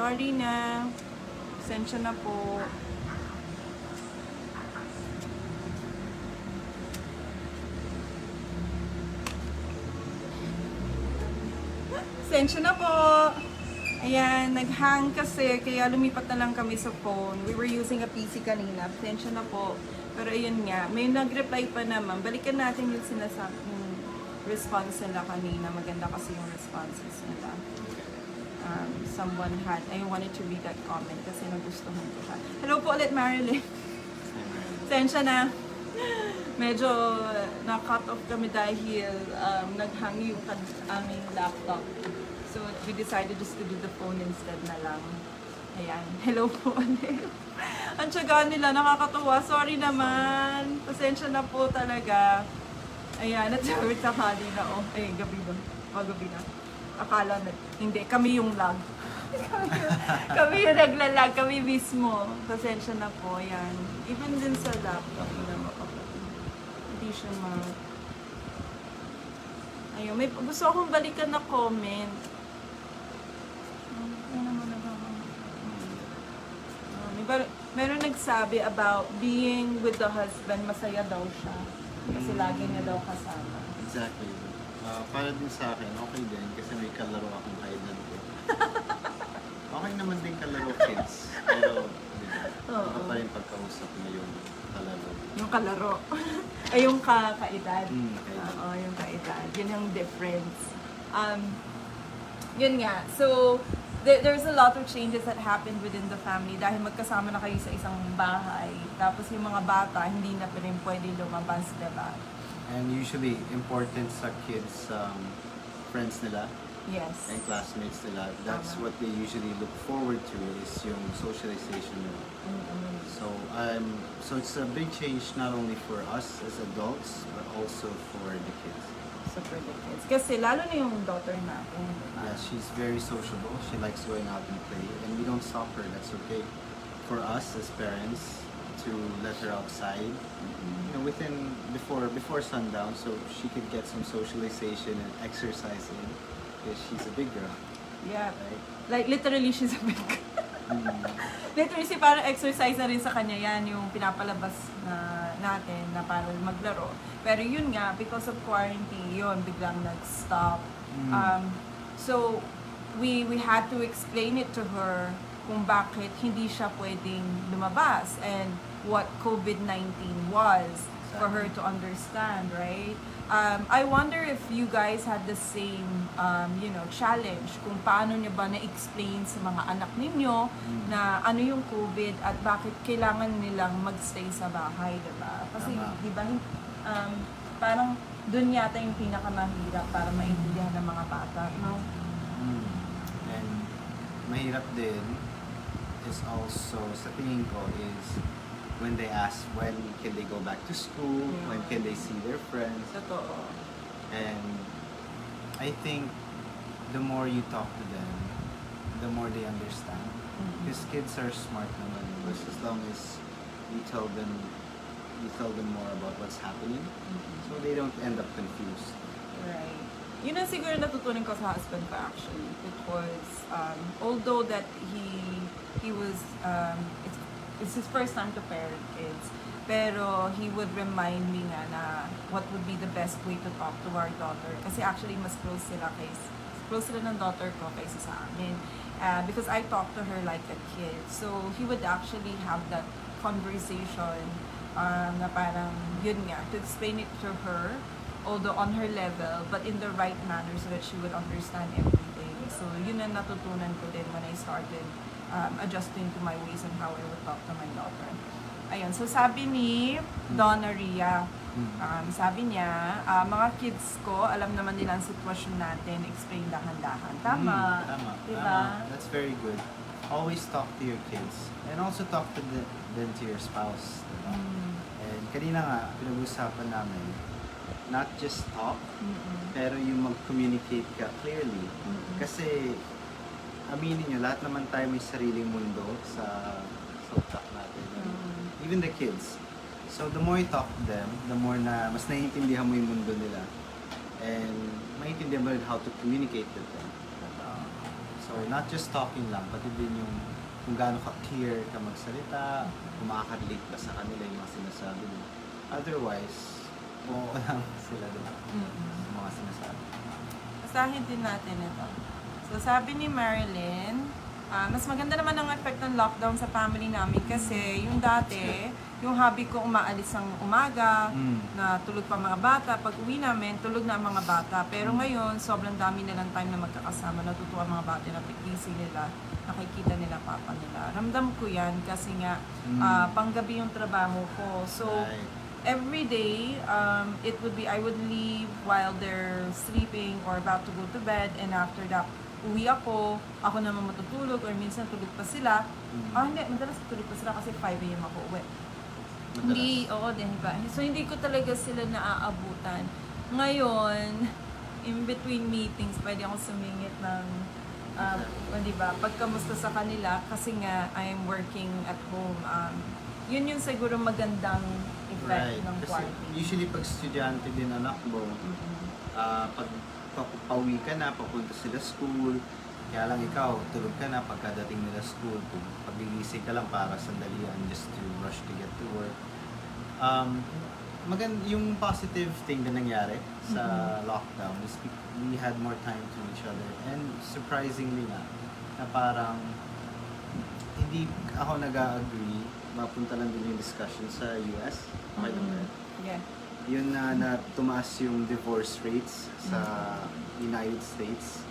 Sorry na. Pasensya na po. Pasensya na po. Ayan, nag-hang kasi, kaya lumipat na lang kami sa phone. We were using a PC kanina. Pasensya na po. Pero ayun nga, may nag-reply pa naman. Balikan natin yung sinasabing response nila kanina. Maganda kasi yung responses nila. Someone had, I wanted to read that comment kasi nagustuhan ko siya. Hello po ulit, Marilyn. Pasensya na. Medyo na-cut off kami dahil nag-hang yung aming laptop. So, we decided just to do the phone instead na lang. Ayan. Hello po ulit. Ang tiyaga nila, nakakatuwa. Sorry naman. Pasensya na po talaga. Ayan, at sabi sa kanina, oh, ay, gabi ba? Oh, gabi na. Akala na, hindi, kami yung lag. Kami yung naglalag, kami mismo. Pasensya na po, ayan. Even din sa laptop, hindi siya ayun, may gusto akong balikan na comment. Meron nagsabi about being with the husband, masaya daw siya. Kasi lagi niya daw kasama. Exactly. Para din sa akin, okay din kasi may kalaro akong kainan ko. Okay naman din kalaro kids. Pero, iba pa rin pagkausap mo yung kalaro. Yung kalaro. Ay, yung kaedad. Kaedad. Oo, yung kaedad. Yun yung difference. Yun nga. So, there's a lot of changes that happened within the family dahil magkasama na kayo sa isang bahay. Tapos yung mga bata, hindi na pa rin pwede lumabas, diba? And usually, important sa kids, friends nila Yes. and classmates nila. That's what they usually look forward to is yung socialization nila. So it's a big change not only for us as adults, but also for the kids. Super the kids. Kasi lalo na yung daughter natin. Yeah, she's very sociable. She likes going out and play, and we don't stop her. That's okay. For us as parents, to let her outside, you know, before sundown, so she could get some socialization and exercise in, because she's a big girl. Yeah, right. Like literally she's a big literally si parang exercise na rin sa kanya yan, yung pinapalabas na natin na para maglaro. Pero yun nga, because of quarantine, yun, biglang nag-stop. So, we had to explain it to her kung bakit hindi siya pwedeng lumabas and what COVID-19 was for her to understand, right? I wonder if you guys had the same, challenge kung paano niyo ba na-explain sa mga anak ninyo na ano yung COVID at bakit kailangan nilang magstay sa bahay, diba? Kasi, diba, parang dun yata yung pinakamahirap para maintindihan ng mga bata, no? And mahirap din is also, sa tingin ko, is when they ask when can they go back to school, when can they see their friends. Totoo. And I think the more you talk to them, the more they understand. Because kids are smart naman. But as long as you tell them more about what's happening, so they don't end up confused. Right. Yun ang siguro natutunan ko sa husband ko actually. Because although that he was, it's his first time to parent kids, pero he would remind me nga na what would be the best way to talk to our daughter. Kasi actually mas close sila ng daughter ko kaysa sa amin. Because I talk to her like a kid. So he would actually have that conversation na parang yun nga, to explain it to her, although on her level, but in the right manner so that she would understand everything. So yun ang natutunan ko din when I started adjusting to my ways and how I would talk to my daughter. Ayun, so sabi ni Donna Ria, sabi niya, mga kids ko, alam naman nila ang sitwasyon natin, explain dahan-dahan. Tama. Diba? That's very good. Always talk to your kids. And also talk to them to your spouse. Diba? And kanina nga, pinag-usapan namin, not just talk, pero yung mag-communicate ka clearly. Kasi, aminin nyo, lahat naman tayo may sariling mundo sa utak natin. Even the kids. So, the more you talk to them, the more na mas naiintindihan mo yung mundo nila. And maintindihan mo rin how to communicate with them. So, So, not just talking lang, pati din yung kung gaano ka-clear ka magsalita, kung makaka-relate ba sa kanila yung mga sinasabi mo. Otherwise, oo lang sila doon sa mga sinasabi. Basahin din natin ito. So, sabi ni Marilyn, mas maganda naman ang effect ng lockdown sa family namin kasi yung dati, yung hobby ko umaalis ng umaga, na tulog pa mga bata. Pag uwi namin, tulog na ang mga bata. Pero ngayon, sobrang dami nilang time na magkakasama. Natutuwa ang mga bata na busy nila. Nakikita nila papa nila. Ramdam ko yan kasi nga panggabi yung trabaho ko. So, every day, it would be, I would leave while they're sleeping or about to go to bed, and after that, uwi ako naman matutulog, or minsan tulog pa sila. Hindi, madalas tulog pa sila kasi 5 AM ako uwi. Hindi, oo din ba? So, hindi ko talaga sila naaabutan. Ngayon, in between meetings, pwede akong sumingit ng, di ba, pagkamusta sa kanila kasi nga, I'm working at home. Yun yung siguro magandang effect ng Kasi quarantine. usually pag estudyante din anak mo, pag pauwi ka na, papunta sila school, kaya lang ikaw, tulog ka na pagkadating nila school, pagigising ka lang para sandalian just to rush to get to work. Yung positive thing na nangyari sa lockdown is we had more time to each other, and surprisingly na parang hindi ako nag-agree, mapunta lang din yung discussion sa US. Okay lang ba? Yeah. Yun na tumaas yung divorce rates sa United States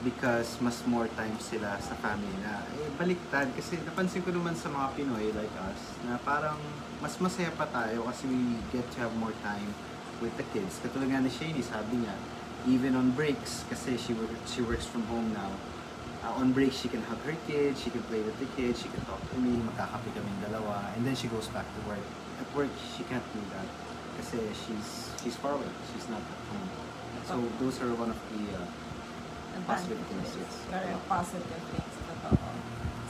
because mas more time sila sa family na baliktad, kasi napansin ko naman sa mga Pinoy like us na parang mas masaya pa tayo kasi we get to have more time with the kids. Katulad nga ni Shani, sabi niya even on breaks, kasi she works from home now, on break she can hug her kids, she can play with the kids, she can talk to me, magkakape kaming dalawa, and then she goes back to work. At work she can't do that kasi she's far away, she's not at home. So those are one of the positive things. Very positive things. Totoo.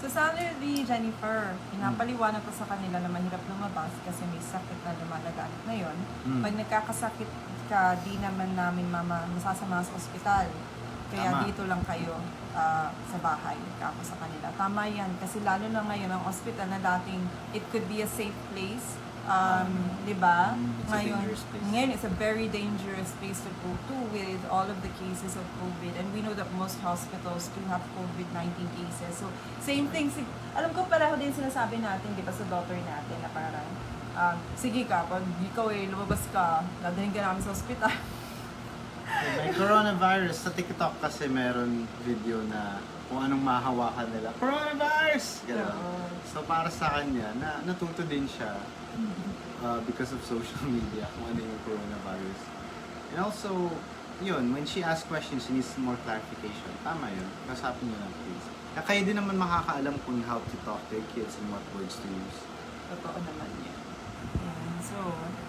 So sabi ni Jennifer, pinapaliwanag ko sa kanila na mahirap lumabas kasi may sakit na lumalaganap ngayon. Pag nagkakasakit ka, di naman namin masasama sa ospital. Kaya dito lang kayo sa bahay, kako sa kanila. Tama yan, kasi lalo na ngayon ang ospital na dating it could be a safe place. Di ba? Ngayon, it's a very dangerous place to go to with all of the cases of COVID. And we know that most hospitals do have COVID-19 cases. So, same thing. Alam ko pareho din sinasabi natin, di ba, sa doctor natin na parang, sige ka, pag ikaw lumabas ka, dadalhin ka namin sa ospital. May coronavirus. Sa TikTok kasi meron video na kung anong mahawakan nila. Coronavirus! Gano'n. So para sa kanya, natuto din siya because of social media kung ano yung coronavirus. And also, yun, when she asks questions, she needs more clarification. Tama yun. Kasapin niyo lang, please. Kayo din naman makakaalam kung how to talk to your kids and what words to use. Totoo naman yan.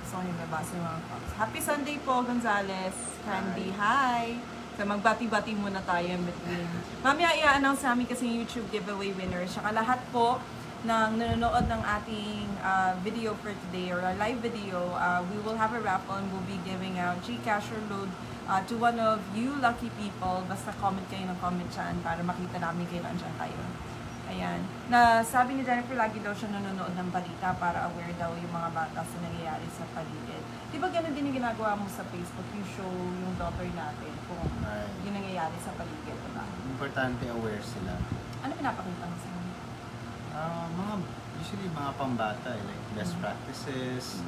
So yung nabasa yung mga thoughts. Happy Sunday po, Gonzales. Candy, hi! So magbati-bati muna tayo in between. Mamaya i-announce namin kasi yung YouTube giveaway winners. Saka lahat po ng nanonood ng ating video for today or our live video, we will have a raffle and we'll be giving out GCash or load to one of you lucky people. Basta comment kayo ng comment dyan para makita namin kayo nandiyan kayo. Ayan. Na sabi ni Jennifer, lagi daw siya nanonood ng balita para aware daw yung mga bata sa nangyayari sa paligid. Di ba ganun din yung ginagawa mo sa Facebook? You show yung daughter natin kung yung nangyayari sa paligid, diba? Importante aware sila. Ano pinapakita mo sa kanila? Usually mga pambata, like best practices.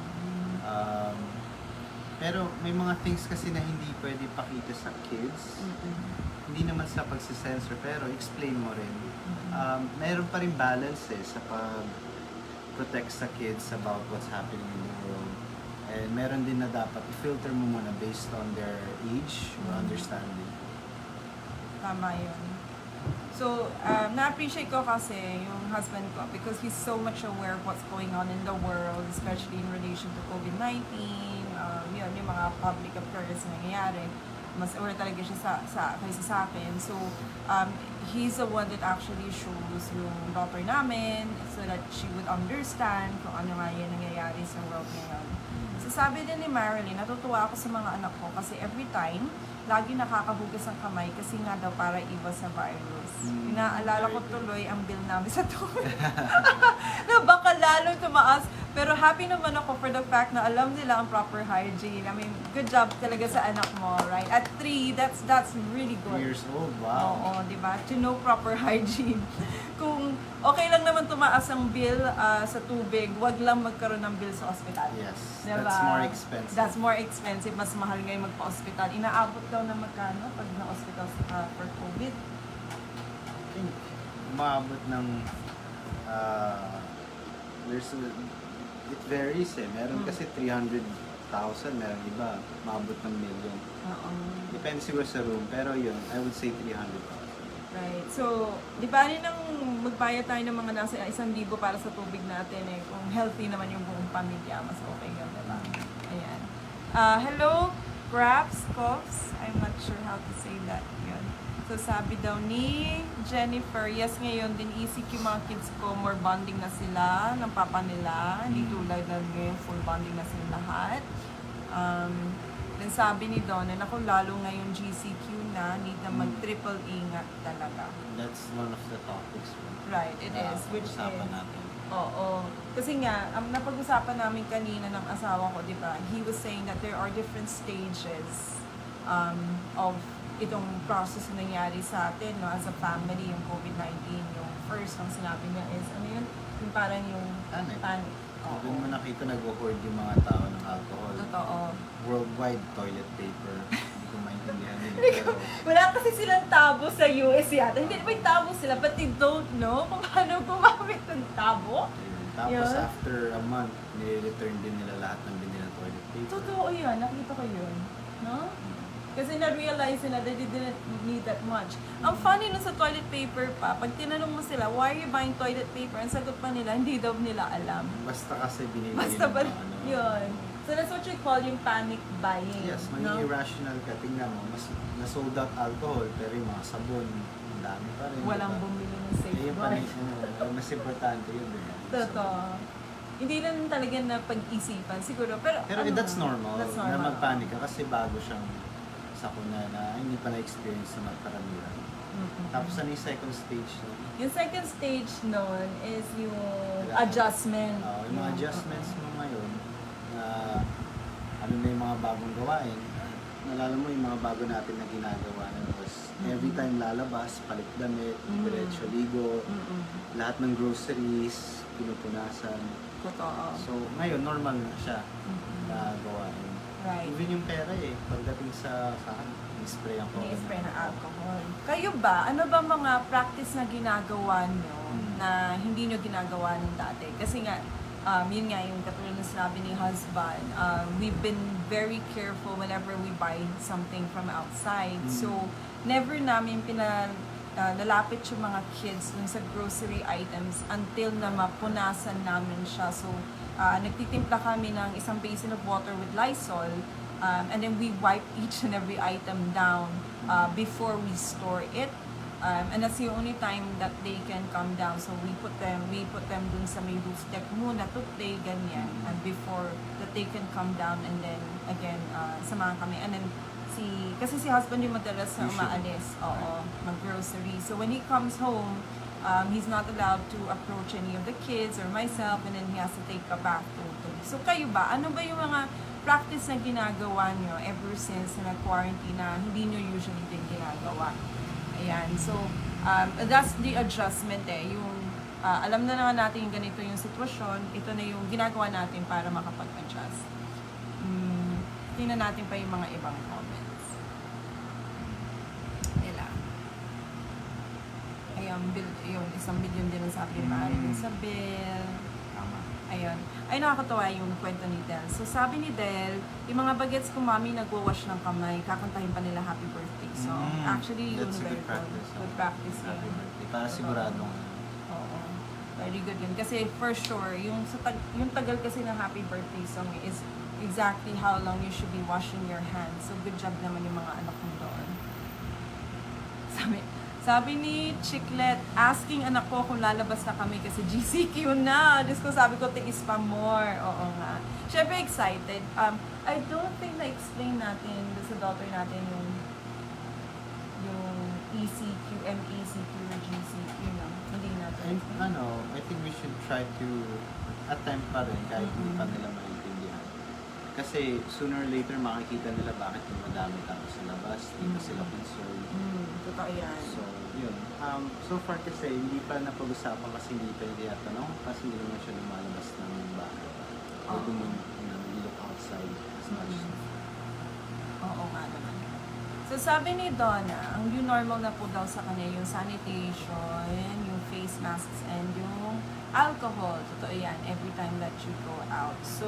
Pero may mga things kasi na hindi pwede pakita sa kids. Hindi naman sa pagsisensor, pero explain mo rin. Meron pa rin balance sa pag-protect sa kids about what's happening in the world. And meron din na dapat i-filter mo muna based on their age or understanding. Tama yun. So, na-appreciate ko kasi yung husband ko because he's so much aware of what's going on in the world, especially in relation to COVID-19, yun, yung mga public affairs na nangyayari. Mas aware talaga siya kaysa sa akin. So, he's the one that actually shows yung daughter namin so that she would understand kung ano nga yan nangyayari sa world ngayon. So, sabi din ni Marilyn, natutuwa ako sa mga anak ko kasi every time lagi nakakahugas ang kamay kasi nga daw para iwas sa virus. Inaalala ko tuloy ang bill namin sa tuloy. Na baka lalong tumaas. Pero happy naman ako for the fact na alam nila ang proper hygiene. I mean, good job talaga sa anak mo, right? At 3, that's really 3 good. years old, wow. Oo, di ba? To know proper hygiene. Kung okay lang naman tumaas ang bill sa tubig, wag lang magkaroon ng bill sa ospital. Yes, Diba? that's more expensive. That's more expensive. Mas mahal ngayon magpa-ospital. Inaabot daw na magkano pag na-ospital for COVID? I think umabot ng it varies eh. Meron kasi 300,000, meron iba umabot ng million. Oo. Depende siguro sa room, pero yun, I would say 300,000. Right. So, di ba rin nang magbayad tayo ng mga nasa 1,000 para sa tubig natin eh. Kung healthy naman yung buong pamilya, mas okay yun, di ba? Ayan. Hello, Craps, Coughs. I'm not sure how to say that. Yun. So, sabi daw ni Jennifer, yes, ngayon din ECQ mga kids ko, more bonding na sila ng papa nila. Hindi tulad na ngayon, full bonding na sila lahat. Then sabi ni Donna, naku, lalo ngayon GCQ na, need na mag-triple ingat talaga. That's one of the topics. Right, it is. Which is, usapan natin. oo. Kasi nga, napag-usapan namin kanina ng asawa ko, di ba? He was saying that there are different stages of itong process na nangyari sa atin, no, as a family, yung COVID-19. Yung first, ang sinabi niya is, ano yun? Yung parang yung panic. Doon mo nakita nag-hoard yung mga tao ng alcohol. Totoo. Worldwide toilet paper. Hindi ko maintindihan yun. Pero Wala kasi silang tabo sa US yata. Hindi may tabo sila, but they don't know kung paano gumamit ng tabo. tapos Yun. after a month, nire-return din nila lahat ng binili ng toilet paper. Totoo yun, nakita ko yun. No? Kasi na-realize nila that they didn't need that much. Ang funny nun sa toilet paper pa, pag tinanong mo sila, why are you buying toilet paper? Ang sagot pa nila, hindi daw nila alam. Basta kasi binili Basta ng ba, mga ano. yun. So that's what you call yung panic buying. Yes, maging irrational ka. Tingnan mo, mas na-sold out alcohol, pero yung mga sabon, ang dami pa rin. Walang diba? bumili ng Eh, yung panay, safeguard. mas importante yun. Diba? Totoo. Hindi lang talaga na pag-isipan, siguro. Pero That's normal, That's na normal. magpanik ka kasi bago siyang sakuna na hindi pa na-experience na magkaramihan. Tapos ano yung second stage nun? Yung second stage nun is yung adjustment. Yung mga adjustments mo ngayon na ano na yung mga bagong gawain. Nalala mo yung mga bago natin na ginagawa na was every time lalabas, palit damit, diretso ligo, lahat ng groceries, pinupunasan. Totoo. So ngayon, normal na siya na gawain. Right. Even yung pera eh, pagdating sa akin, ni-spray ako. Ni-spray na alcohol. Kayo ba, ano ba mga practice na ginagawa nyo na hindi nyo ginagawa nung dati? Kasi nga, yun nga yung katulad na sinabi ni husband, we've been very careful whenever we buy something from outside. So, never namin lalapit yung mga kids dun sa grocery items until na mapunasan namin siya. So, nagtitimpla kami ng isang basin of water with Lysol, and then we wipe each and every item down before we store it. And that's the only time that they can come down. So we put them dun sa may roof deck muna to play ganyan, and before that they can come down, and then again samahan kami. And then kasi si husband yung madalas na umaalis, mag-grocery. So when he comes home, he's not allowed to approach any of the kids or myself, and then he has to take a bath totally. So kayo ba, ano ba yung mga practice na ginagawa nyo ever since na quarantine na hindi nyo usually din ginagawa? Ayan, so that's the adjustment eh. Yung alam na nga natin yung ganito yung sitwasyon, ito na yung ginagawa natin para makapag-adjust. Tingnan natin pa yung mga ibang comments. Yung 1 billion din ang sabi ni sa bill. Tama. Ayun. Ay, nakakatawa yung kwento ni Del. So, sabi ni Del, yung mga bagets ko, mami, nagwawash ng kamay, kakantahin pa nila happy birthday. So, actually, yun That's a very good practice. Good practice Happy yun. birthday. Para sigurado nga. Oo. Very good yun. Kasi, for sure, yung tagal kasi ng happy birthday song is exactly how long you should be washing your hands. So, good job naman yung mga anak mo doon. Sabi ni Chiclet, asking anak ko kung lalabas na kami kasi GCQ na. Diyos ko, sabi ko, tiis pa more. Oo nga. Siyempre excited. I don't think na-explain natin sa daughter natin yung ECQ, MECQ, or GCQ, no? Hindi natin. And I think we should try to attempt pa rin kahit hindi pa nila maintindihan. Kasi sooner or later makikita nila bakit yung madami tao sa labas, hindi pa sila concerned. Totoo yan. So, yun. So far kasi hindi pa napag-usapan kasi hindi pa hindi tanong kasi hindi naman siya lumalabas ng bahay. Or look outside as much. Oo nga naman. So sabi ni Donna, ang new normal na po daw sa kanya yung sanitation, yung face masks, and yung alcohol. Totoo yan, every time that you go out. So,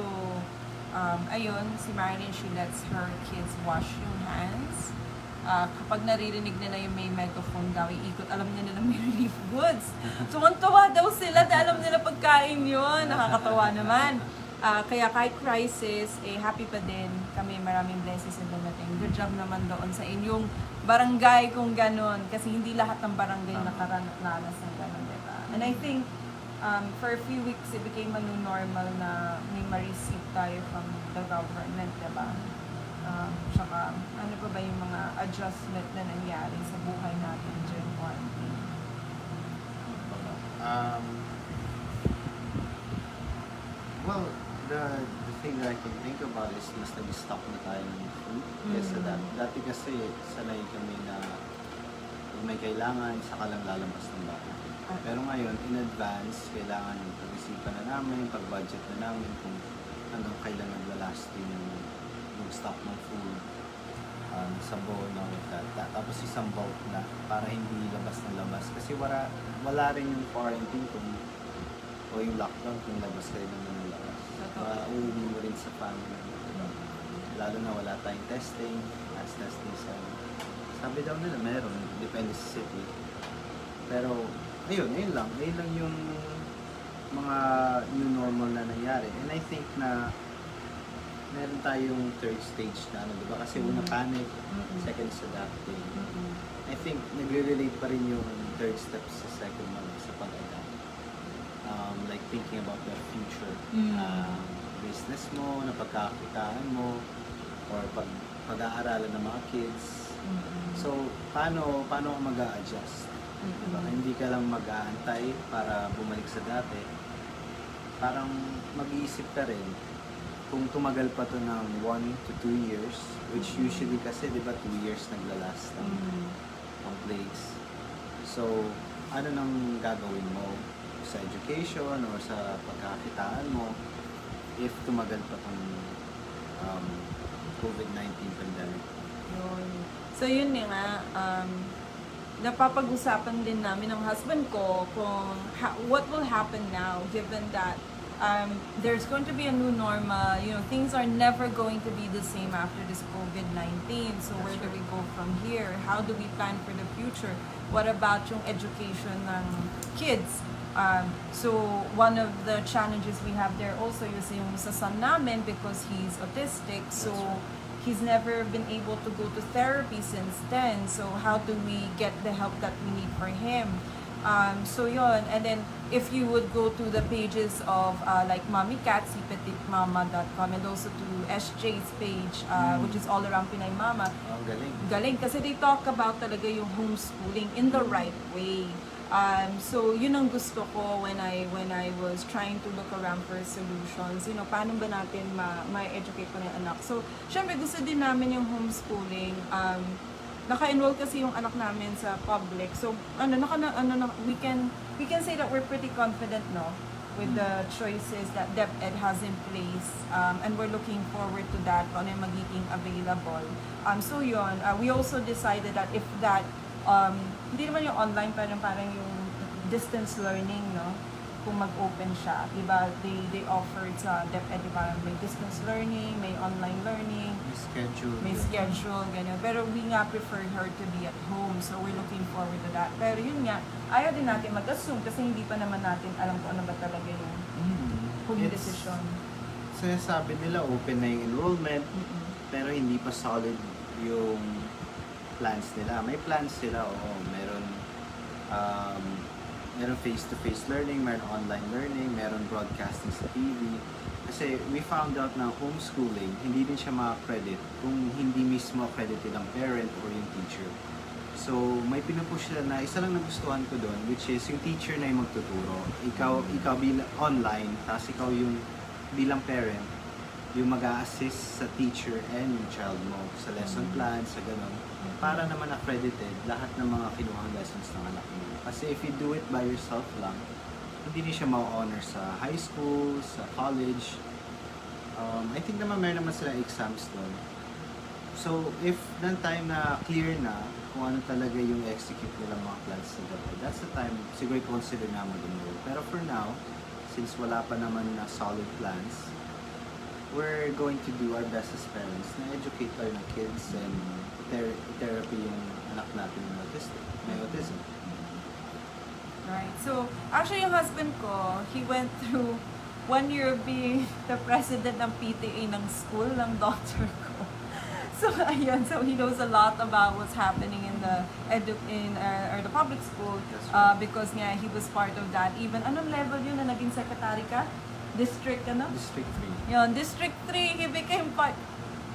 ayun, si Marilyn, she lets her kids wash yung hands. Kapag naririnig nila yung may megaphone daw, iikot, alam nila na may relief goods. Tuwan-tuwa daw sila dahil alam nila pagkain yun. Nakakatawa naman. Kaya kahit crisis, happy pa din kami. Maraming blessings na dumating. Good job naman doon sa inyong barangay kung ganun. Kasi hindi lahat ng barangay nakaranas ng ganun, diba? And I think, for a few weeks, it became a new normal na may ma-receive tayo from the government, diba? Tsaka, ano pa ba yung mga adjustment na nangyari sa buhay natin during quarantine? Well, the thing that I can think about is mas nag-stock na tayo ng food. Yes, dati kasi sanay kami na kung may kailangan, saka lang lalabas ng bahay. Pero ngayon, in advance, kailangan pag-isipan na namin, pag-budget na namin kung hanggang kailan naglalast yung stock ng food, sabon, tapos isang bulk na para hindi labas ng labas. Kasi wala rin yung quarantine o yung lockdown kung labas kayo ng labas. Uuwi mo rin sa family. Diba? Lalo na wala tayong testing, mass testing sabi daw nila meron, depende sa city. Pero, ayun lang yung mga new normal na nangyari. And I think na meron tayong third stage na diba? Kasi una panic, second is adapting. I think nagre-relate pa rin yung third step sa second one sa pag-adapt. Like thinking about the future. Business mo, na pagkakitaan mo, or pag-aaralan ng mga kids. So, paano ka mag-a-adjust? Diba? Hindi ka lang mag-aantay para bumalik sa dati. Parang mag-iisip ka rin kung tumagal pa to ng 1 to 2 years, which usually kasi, di ba, 2 years naglalast ang plagues. So, ano nang gagawin mo sa education or sa pagkakitaan mo if tumagal pa tong COVID-19 pandemic? So, yun nga, napapag-usapan din namin ng husband ko kung what will happen now given that there's going to be a new normal. Things are never going to be the same after this COVID-19. So where do we go from here? How do we plan for the future? What about yung education ng kids? So one of the challenges we have there also is yung sa son namin because he's autistic. So he's never been able to go to therapy since then. So how do we get the help that we need for him? So yun, and then if you would go to the pages of like Mommy Cat, sipetitmama.com, and also to SJ's page, which is all around Pinay Mama. Oh, galing. Galing, kasi they talk about talaga yung homeschooling in the right way. So yun ang gusto ko when I was trying to look around for solutions. Paano ba natin ma-educate pa ng anak? So, syempre gusto din namin yung homeschooling. Naka-enroll kasi yung anak namin sa public. So, we can say that we're pretty confident, no, with the choices that DepEd has in place. And we're looking forward to that, kung ano yung magiging available. So yun, we also decided that if that, hindi naman yung online, parang yung distance learning, no, kung mag-open siya. Diba, they offered sa DepEd, diba, may distance learning, may online learning, may schedule, ganyan. Pero we nga prefer her to be at home, so we're looking forward to that. Pero yun nga, ayaw din natin mag-assume kasi hindi pa naman natin alam kung ano ba talaga yung decision. Sabi nila open na yung enrollment, pero hindi pa solid yung plans nila. May plans sila, meron Meron face-to-face learning, meron online learning, meron broadcasting sa TV. Kasi we found out na homeschooling, hindi din siya ma-credit kung hindi mismo accredited ang parent or yung teacher. So, may pinupush sila na isa lang nagustuhan ko doon, which is yung teacher na yung magtuturo. Ikaw bilang online, tapos ikaw yung bilang parent, yung mag-a-assist sa teacher and yung child mo sa lesson plan, sa ganun. Para naman accredited lahat ng mga kinuhang lessons ng anak mo. Kasi if you do it by yourself lang, hindi niya siya ma-honor sa high school, sa college. I think naman meron naman sila exams doon. So, if ng time na clear na kung ano talaga yung execute nila mga plans sa gawin, that's the time siguro i-consider na mag-enroll. Pero for now, since wala pa naman na solid plans, we're going to do our best as parents na educate our kids and therapy yung anak natin na may autism. Right. So, actually, yung husband ko, he went through 1 year of being the president ng PTA ng school ng daughter ko. So, ayun. So, he knows a lot about what's happening in the the public school because nga, he was part of that. Even, anong level yun na naging secretary ka? District, ano? District 3. Yun, District 3, he became part.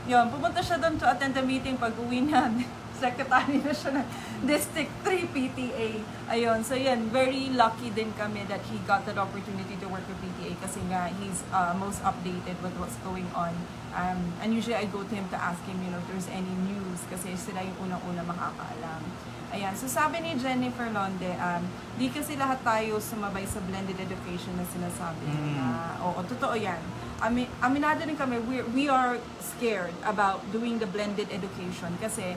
Yun, pumunta siya doon to attend the meeting pag uwi niya. Secretary na siya ng District 3 PTA. Ayun, so yan, very lucky din kami that he got that opportunity to work with PTA kasi nga he's most updated with what's going on. And usually I go to him to ask him, if there's any news kasi sila yung unang-una makakaalam. Ayan, so sabi ni Jennifer Londe, di kasi lahat tayo sumabay sa blended education na sinasabi. Oo, totoo yan. Aminado rin kami, we are scared about doing the blended education kasi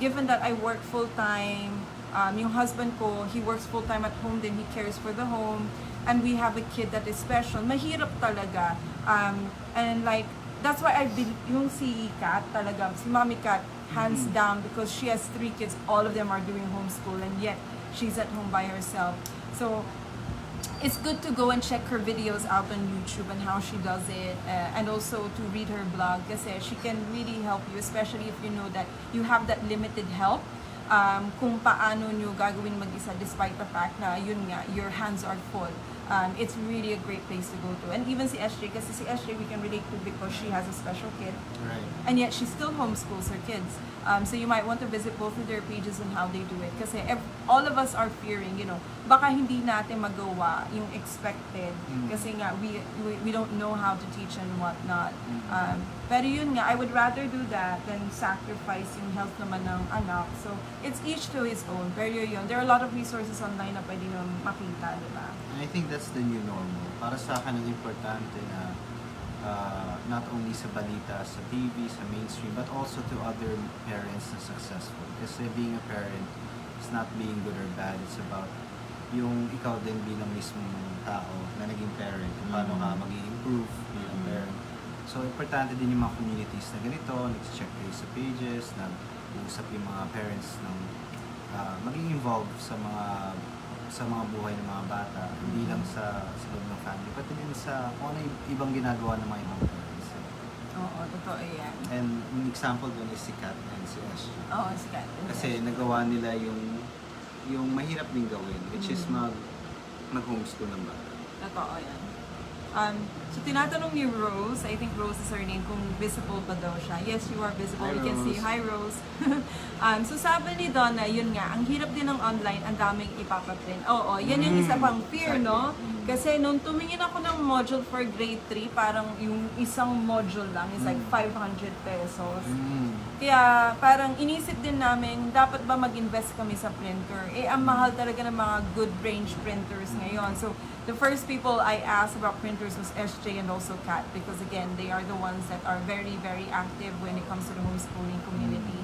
given that I work full-time, yung husband ko, he works full-time at home, then he cares for the home, and we have a kid that is special, mahirap talaga. And like, that's why yung si Kat talaga, si Mommy Kat, hands down, because she has 3 kids, all of them are doing homeschool, and yet she's at home by herself. So, it's good to go and check her videos out on YouTube and how she does it, and also to read her blog kasi she can really help you, especially if you know that you have that limited help, kung paano nyo gagawin mag-isa despite the fact na yun nga, your hands are full. It's really a great place to go to. And even si SJ, kasi si SJ we can relate to because she has a special kid. Right. And yet she still homeschools her kids. So you might want to visit both of their pages on how they do it. Kasi all of us are fearing, baka hindi natin magawa yung expected. Kasi nga, we don't know how to teach and whatnot. Pero yun nga, I would rather do that than sacrifice yung health naman ng anak. So, it's each to his own. Pero yun, there are a lot of resources online na pwede nyo makita, di ba? I think that's the new normal. Para sa akin, ang importante na not only sa balita, sa TV, sa mainstream, but also to other parents na successful. Kasi being a parent is not being good or bad. It's about yung ikaw din bilang mismong tao na naging parent, kung paano ka mag-i-improve bilang parent. So, importante din yung mga communities na ganito, nag-check kayo sa pages, nag-uusap yung mga parents ng maging involved sa mga buhay ng mga bata, hindi lang sa loob ng family, pati din sa kung ano yung ibang ginagawa ng mga ibang parents. Oo, totoo yan. And yung example doon is si Kat and si SG. Oo, si Kat. Kasi nagawa nila yung mahirap din gawin, which is mag-homeschool ng bata. Totoo yan. So tinatanong ni Rose, I think Rose is her name, kung visible ba daw siya. Yes, you are visible. Hi, We can see. Rose. Hi, Rose. So sabi ni Donna, yun nga, ang hirap din ng online, ang daming ipapaprint. Oo, yan yung isa pang fear, no? Kasi nung tumingin ako ng module for grade 3, parang yung isang module lang is like 500 pesos. Kaya parang inisip din namin, dapat ba mag-invest kami sa printer? Ang mahal talaga ng mga good range printers ngayon. So, the first people I asked about printers was SJ and also Kat because again, they are the ones that are very, very active when it comes to the homeschooling community.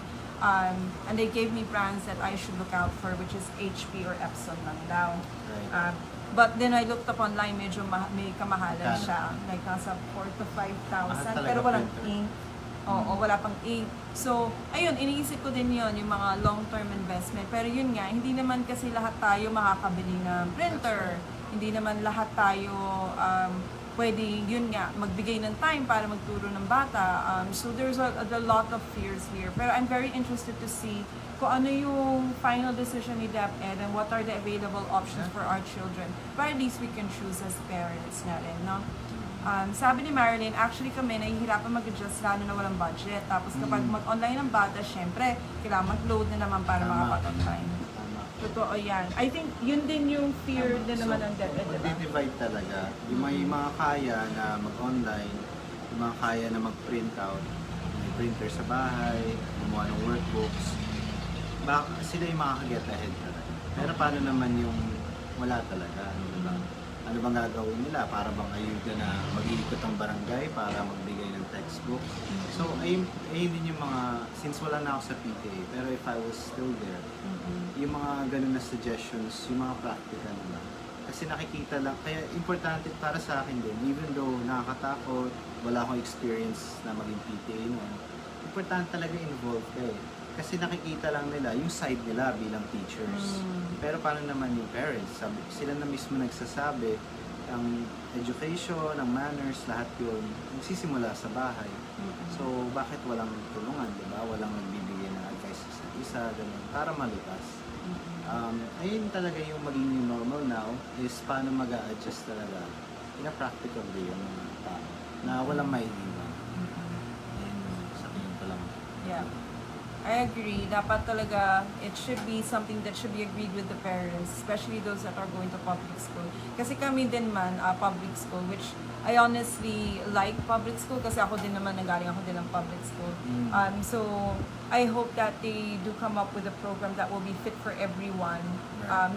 And they gave me brands that I should look out for, which is HP or Epson lang daw. Right. But then I looked up online, medyo may kamahalan Kano? siya. Like nasa 4,000 to 5,000. talaga Pero walang printer. ink. Oo, wala pang ink. So, ayun, iniisip ko din yon yung mga long-term investment. Pero yun nga, hindi naman kasi lahat tayo makakabili ng printer. Hindi naman lahat tayo pwede yun nga, magbigay ng time para magturo ng bata. So there's a lot of fears here. Pero I'm very interested to see kung ano yung final decision ni DepEd and what are the available options for our children. But at least we can choose as parents na rin, no? Sabi ni Marilyn, actually kami nahihirapan mag-adjust lalo na walang budget. Tapos kapag mag-online ang bata, syempre, kailangan mag-load na naman para makapag-online. Totoo yan. I think yun din yung fear din naman ng DepEd, diba? Mag-divide talaga. Yung mga kaya na mag-online, yung mga kaya na mag-print out, may printer sa bahay, gumawa ng workbooks, sila yung makaka-get ahead talaga. Pero paano naman yung wala talaga? Ano bang gagawin nila? Para bang ayuda na mag-iikot ang barangay para magbigay ng textbook? So, ayun din yung mga, since wala na ako sa PTA, pero if I was still there, yung mga ganun na suggestions, yung mga practical na. Kasi nakikita lang, kaya importante para sa akin din, even though nakakatakot, wala akong experience na maging PTA noon, importante talaga involved ka eh. Kasi nakikita lang nila yung side nila bilang teachers. Pero paano naman yung parents? Sila na mismo nagsasabi, ang education, ang manners, lahat yun, nagsisimula sa bahay. So, bakit walang tulungan, di ba? Walang nagbibigay ng advice sa isa, ganun, para malutas. Ayun talaga yung maging new normal now, is paano mag-a-adjust talaga in a practical way yung mga tao, na walang maiiwan. Ayun, sa tingin ko lang. Yeah. I agree. Dapat talaga, it should be something that should be agreed with the parents, especially those that are going to public school. Kasi kami din man, public school, which I honestly like public school kasi ako din naman, nanggaling ako din ng public school. So, I hope that they do come up with a program that will be fit for everyone.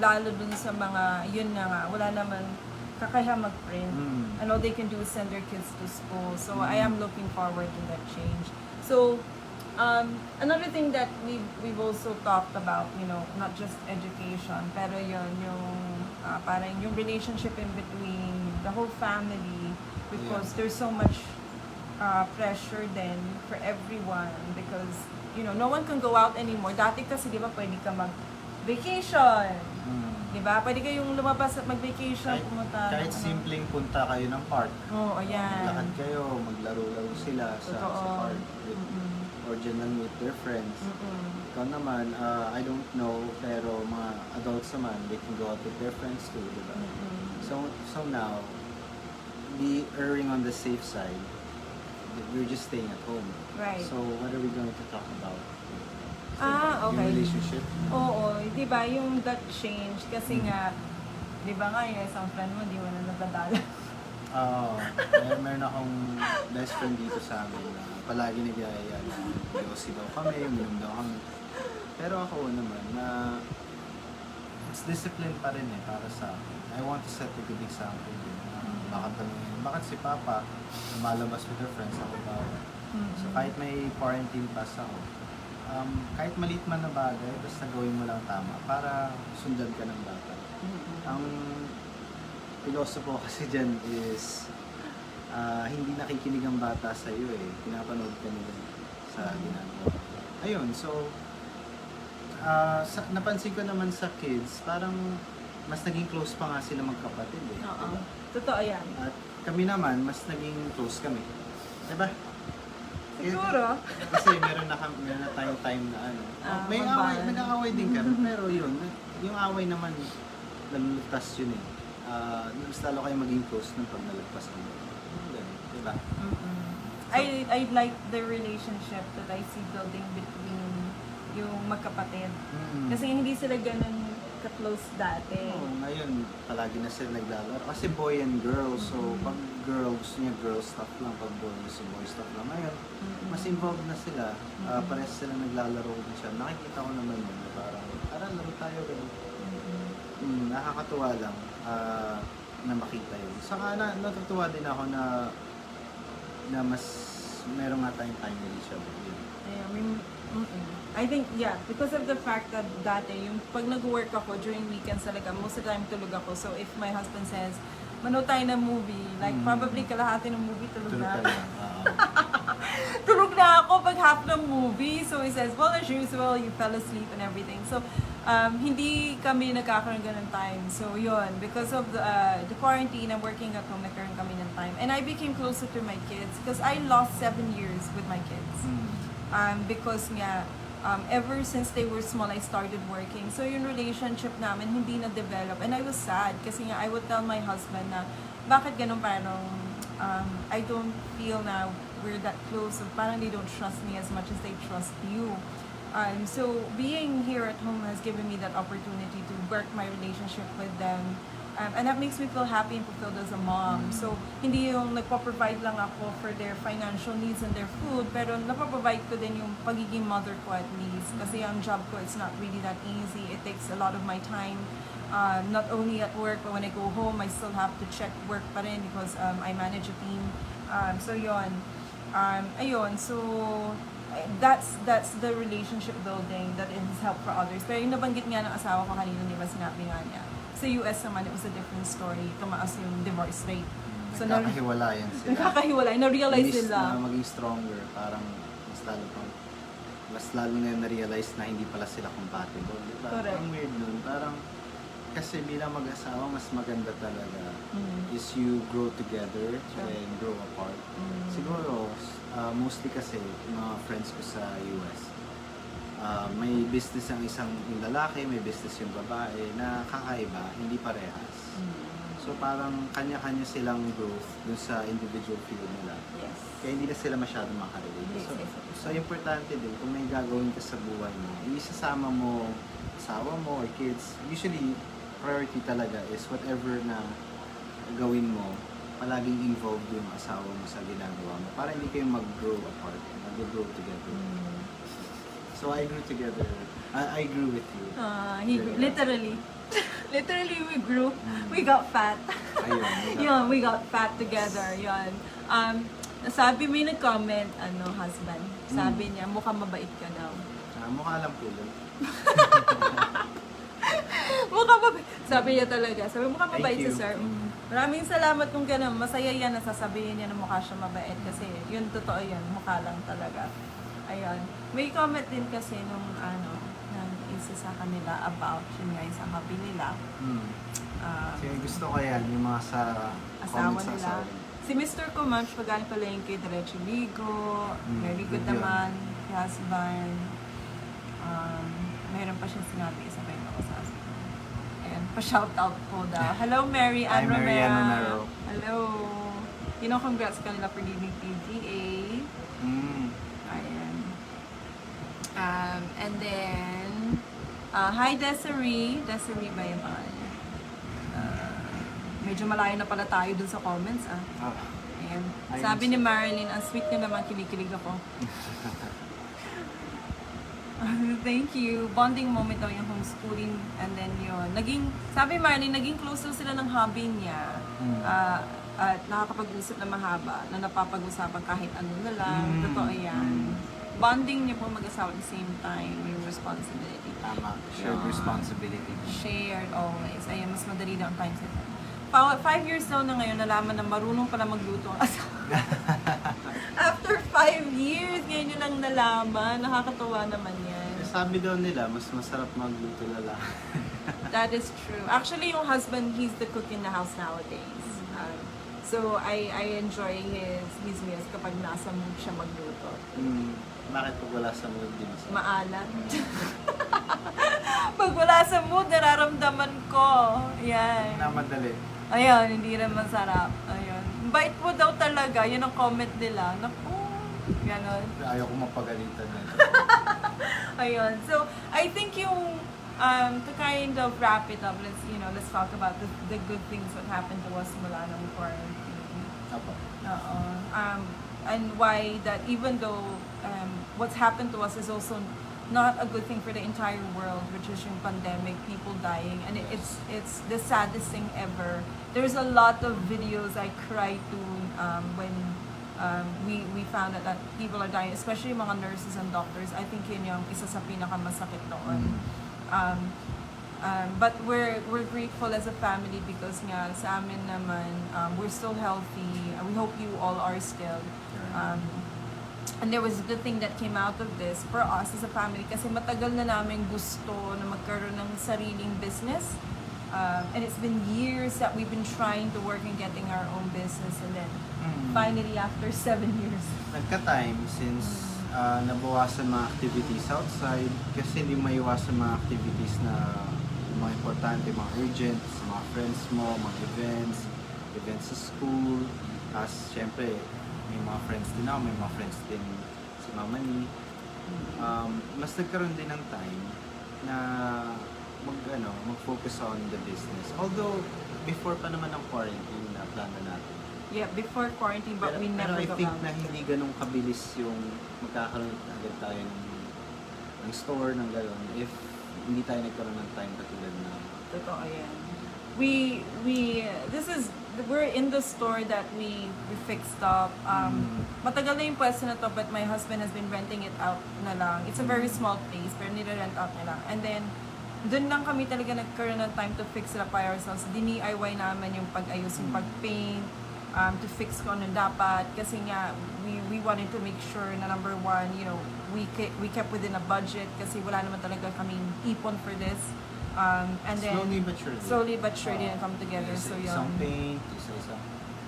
Lalo dun sa mga, yun na nga, wala naman kakaya mag-print. And all they can do is send their kids to school. So, I am looking forward to that change. So, another thing that we've also talked about, you know, not just education, pero yun, yung parang yung relationship in between the whole family, because there's so much pressure then for everyone because, you know, no one can go out anymore. Dati kasi, di ba, pwede ka mag-vacation. Di ba? Pwede kayong lumabas at mag-vacation, pumunta. Kahit simpleng punta kayo ng park. Oo, ayan. Maglakad kayo, maglaro-laro sila sa park. Or dyan lang with their friends. Ikaw naman, I don't know, pero mga adults naman, they can go out with their friends too, di ba? So now, be erring on the safe side, we're just staying at home. Right. So what are we going to talk about? Okay. Yung relationship? Oo, di ba, yung that change, kasi nga, di ba nga, yung isang friend mo, di mo na nagdadala. Meron akong best friend dito sa amin na palagi nagyayaya na yosi daw kami, uminom daw kami. Pero ako naman na it's discipline pa rin eh para sa akin. I want to set a good example din. Bakit si Papa lumalabas with her friends, ako bawal. So kahit may quarantine pass ako, kahit maliit man na bagay, basta gawin mo lang tama para sundan ka ng bata. Ang pilosopo kasi dyan is hindi nakikinig ang bata sa iyo eh. Pinapanood ka nila sa ginagawa. Ayun, so napansin ko naman sa kids, parang mas naging close pa nga sila magkapatid eh. Oo. Diba? Totoo yan. At kami naman, mas naging close kami. Diba? Siguro. Kasi meron na tayong time na ano. May away, nag-aaway din kami. Pero yun, yung away naman, nalulutas yun eh. Mas lalo kayo maging close nung pag nalagpas kami. Diba? I like the relationship that I see building between yung magkapatid. Kasi hindi sila ganun ka-close dati. Ngayon, palagi na sila naglalaro. Kasi boy and girl, so pag girl, gusto niya girl stuff lang. Pag boy, gusto boy stuff lang. Ngayon, mas involved na sila. Parehas sila naglalaro din siya. Nakikita ko naman yun. Parang laro tayo. Nakakatuwa lang na makita yun. Saka natutuwa din ako na mas meron nga tayong time with each other. I think, yeah, because of the fact that dati, yung pag nag-work ako during weekends talaga, most of the time tulog ako. So if my husband says, manood tayo ng movie, like probably kalahati ng movie tulog na. Tulog na ako pag half ng movie. So he says, well, as usual, you fell asleep and everything. So hindi kami nagkakaroon ganun time. So yun, because of the quarantine and working at home, nagkaroon kami ng time. And I became closer to my kids because I lost 7 years with my kids. Because nga, ever since they were small, I started working. So yung relationship namin hindi na-develop. And I was sad kasi nga I would tell my husband na, bakit ganun parang I don't feel na we're that close. So parang they don't trust me as much as they trust you. So being here at home has given me that opportunity to work my relationship with them. And that makes me feel happy and fulfilled as a mom. So, hindi yung nagpo-provide lang ako for their financial needs and their food, pero napoprovide ko din yung pagiging mother ko at least. Kasi ang job ko, it's not really that easy. It takes a lot of my time, not only at work, but when I go home, I still have to check work pa rin because I manage a team. So, yun. Ayun, so that's the relationship building that it has helped for others. Pero yung nabanggit nga ng asawa ko kanina, di ba, sinabi nga niya, sa US naman, it was a different story. Tumaas yung divorce rate. So, Nagkakahiwalayan sila. Nagkakahiwalay. Na-realize Imbis sila. na maging stronger, parang mas lalo na na-realize na hindi pala sila compatible. Diba? Correct. Ang weird nun. Parang, kasi bilang mag-asawa, mas maganda talaga is you grow together and grow apart. Siguro, mostly kasi, yung mga friends ko sa US, may business ang isang yung lalaki, may business yung babae na kakaiba, hindi parehas. So parang kanya-kanya silang growth dun sa individual field nila. Yes. Kaya hindi na sila masyadong makarelate. So importante din, kung may gagawin ka sa buhay mo, isasama mo asawa mo or kids. Usually, priority talaga is whatever na gawin mo, palaging involved yung asawa mo sa ginagawa mo para hindi kayo mag-grow apart, mag-grow together. So I grew together. I grew with you. Literally. Literally, we grew. We got fat. Yun, we got fat together. Yun. Sabi, may nag-comment, husband. Sabi niya, mukhang mabait ka daw. Mukha lang po lang. Mukhang mabait. Sabi niya talaga. Sabi, mukhang mabait si you. sir. Maraming salamat kung gano'n. Masaya yan na sasabihin niya na mukha siya mabait. Kasi yun, totoo yan. Mukha lang talaga. Ayun. May comment din kasi nung ng isa sa kanila about yun nga sa hobby nila. Kasi gusto ko yan, yung mga sa Asawa comments sa nila. asawa. Si Mr. Comanche, pagaling palengke, diretso ligo, very good Yun. naman, si husband. Mayroon pa siyang sinabi, isabay ako sa husband. Ayan, pa-shoutout po daw. Hello, Mary Ann Hi, Mary Ann Romero. Hello. Congrats kanila for leaving PGA. Ayan. And then, hi Desiree. Desiree ba yung pangalan niya? Medyo malayo na pala tayo dun sa comments, Ayan. Sabi ni Marilyn, ang sweet niya naman, kinikilig ako. Thank you. Bonding moment daw yung homeschooling. And then yun. Sabi Marilyn, naging close daw sila ng hobby niya. At nakakapag-usap na mahaba, na napapag-usapan kahit ano na lang. Totoo yan. Bonding niyo po mag-asawa at the same time, yung responsibility. Tama. Shared responsibility. Shared always. Ayan, mas madali daw ang time set. 5 years daw na ngayon, nalaman na marunong pala magluto ang asawa. After 5 years, ngayon yun lang nalaman. Nakakatuwa naman yan. Sabi daw nila, mas masarap magluto lalaki. That is true. Actually, yung husband, he's the cook in the house nowadays. So, I enjoy his meals kapag nasa mood siya magluto. Bakit pag wala sa mood din? Maalat. Pag wala sa mood, nararamdaman ko. Yan. Namadali. Ayun, hindi rin masarap. Ayun. Bait mo daw talaga. Yun ang comment nila. Naku. Ganon. Ayaw ko mapagalitan na. Ayun. So, I think yung to kind of wrap it up, let's talk about the good things that happened to us mula ng quarantine. Apo. And why that even though what's happened to us is also not a good thing for the entire world, which is yung pandemic, people dying, and it's the saddest thing ever. There's a lot of videos I cried to when we found out that people are dying, especially mga nurses and doctors. I think yun yung isa sa pinakamasakit noon. But we're grateful as a family because nga sa amin naman we're still healthy. We hope you all are still. And there was a good thing that came out of this for us as a family kasi matagal na namin gusto na magkaroon ng sariling business. And it's been years that we've been trying to work and getting our own business, and then finally after 7 years. Nagka-time since nabawasan mga activities outside kasi hindi maiwasan mga activities na mga importante, mga urgent, sa mga friends mo, mga events sa school. Tapos syempre, may mga friends din ako, may mga friends din si Mama ni. Mas nagkaroon din ng time na mag-focus on the business. Although, before pa naman ng quarantine na plano natin. Yeah, before quarantine, but we never I got think out. na hindi ganun kabilis yung magkakaroon agad tayo ng store, ng gano'n, if hindi tayo nagkaroon ng time katulad na. Totoo yan. We're in the store that we fixed up. Matagal na yung pwesto na to, but my husband has been renting it out na lang. It's a very small place, pero nire-rent out na lang. And then, dun lang kami talaga nagkaroon ng time to fix it up by ourselves. DIY namin yung pag-ayos, yung pag-paint, to fix kung ano dapat. Kasi nga, we wanted to make sure na number one, you know, we kept within a budget kasi wala naman talaga kaming ipon for this. And then, slowly but surely come together. So, Isang paint, isa-isa.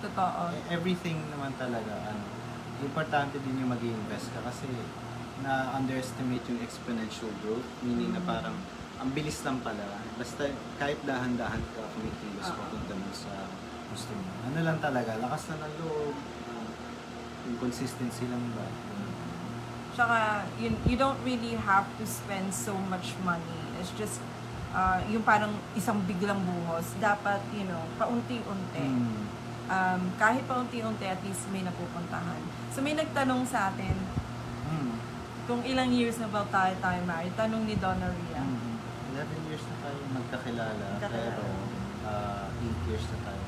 Totoo. Everything naman talaga, importante din yung mag-i-invest ka kasi na-underestimate yung exponential growth. Meaning na parang, ang bilis lang pala. Basta kahit dahan-dahan ka kumikilos papunta mo sa gusto mo. Ano lang talaga, lakas na ng loob, yung consistency lang ba. Tsaka, you don't really have to spend so much money. It's just, yung parang isang biglang buhos. Dapat, you know, paunti-unti. Kahit paunti-unti, at least may napupuntahan. So, may nagtanong sa atin, kung ilang years na ba tayo married. Tanong ni Donna Ria. 11 years na tayo magkakilala, pero 8 years na tayo.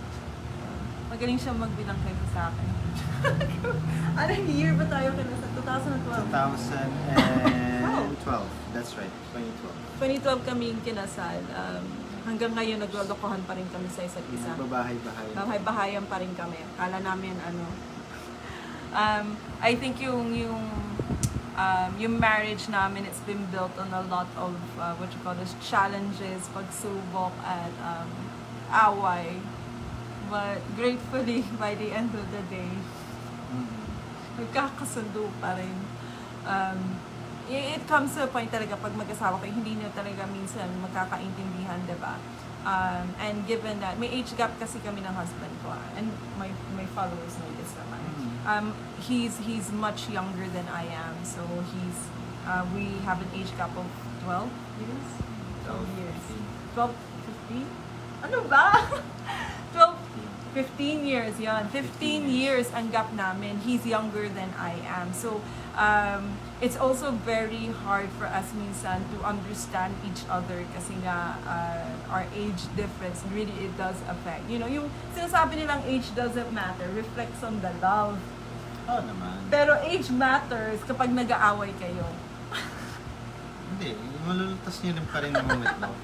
Magaling siya magbilang kaysa sa akin. Anong year ba tayo kinasal? 2012? 2012. That's right, 2012. 2012 kami kinasal. Hanggang ngayon, naglolokohan pa rin kami sa isa't isa. Babahay-bahay. Bahay-bahayan pa rin kami. Kala namin, I think yung marriage namin, it's been built on a lot of, challenges, pagsubok, at away. But gratefully, by the end of the day, nagkakasundo pa rin. It comes to a point talaga pag mag-asawa kayo, hindi na talaga minsan magkakaintindihan, diba? And given that, may age gap kasi kami ng husband ko, and my followers know this naman. He's much younger than I am, so we have an age gap of 12 years? 12 years. 12, 15? Ano ba? 12, 15 years, yan. 15 years ang gap namin. He's younger than I am. So, it's also very hard for us minsan to understand each other kasi nga our age difference, really it does affect. You know, yung sinasabi nilang age doesn't matter, reflects on the love. Oo naman. Pero age matters kapag nag-aaway kayo. Hindi, malulutas niyo rin pa rin naman with love.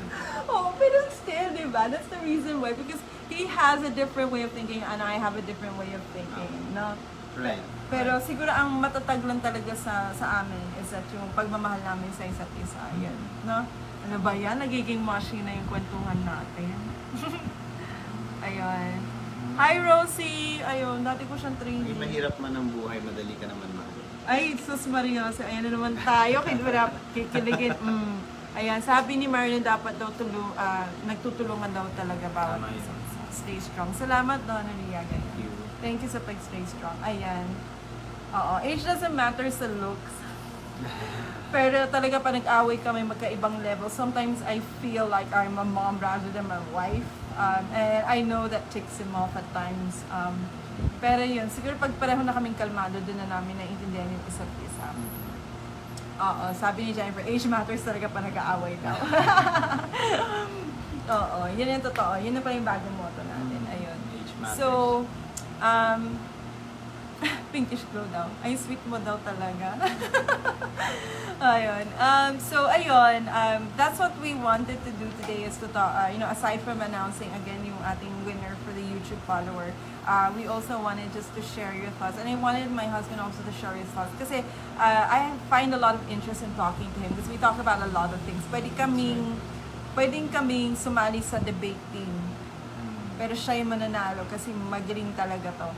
Oh, pero still, diba? That's the reason why. Because he has a different way of thinking and I have a different way of thinking, no? Right. Pero siguro ang matatag lang talaga sa amin is that yung pagmamahal namin sa isa't isa. Yan, no? Ano ba yan? Nagiging mushy na yung kwentuhan natin. Ayun. Hi, Rosie! Ayun, dati ko siyang training. Mahirap man ang buhay, madali ka naman mahal. Ay, sus Maria, ayan na naman tayo. Kikiligin. Ayan, sabi ni Marilyn, dapat daw nagtutulungan daw talaga bawat isa. Stay strong. Salamat, Donna Ria. Thank you sa pag-stay strong. Ayan. Oo, age doesn't matter sa looks. Pero talaga pa nag-away kami magkaibang level. Sometimes I feel like I'm a mom rather than my wife. And I know that ticks him off at times. Pero yun, siguro pag pareho na kaming kalmado, doon na namin naiintindihan yung isa't isa. Oo, sabi ni Jennifer, age matters talaga pa nag-aaway daw. Oo, yun yung totoo. Yun na pa yung bagong motto natin. Ayun. Age matters. So, pinkish glow daw. Ay, sweet mo daw talaga. Ayun. Ayun. That's what we wanted to do today is to talk, aside from announcing again yung ating winner for the YouTube follower, we also wanted just to share your thoughts. And I wanted my husband also to share his thoughts. Kasi I find a lot of interest in talking to him because we talk about a lot of things. Pwede pwedeng kaming sumali sa debate team. Pero siya yung mananalo kasi magaling talaga to.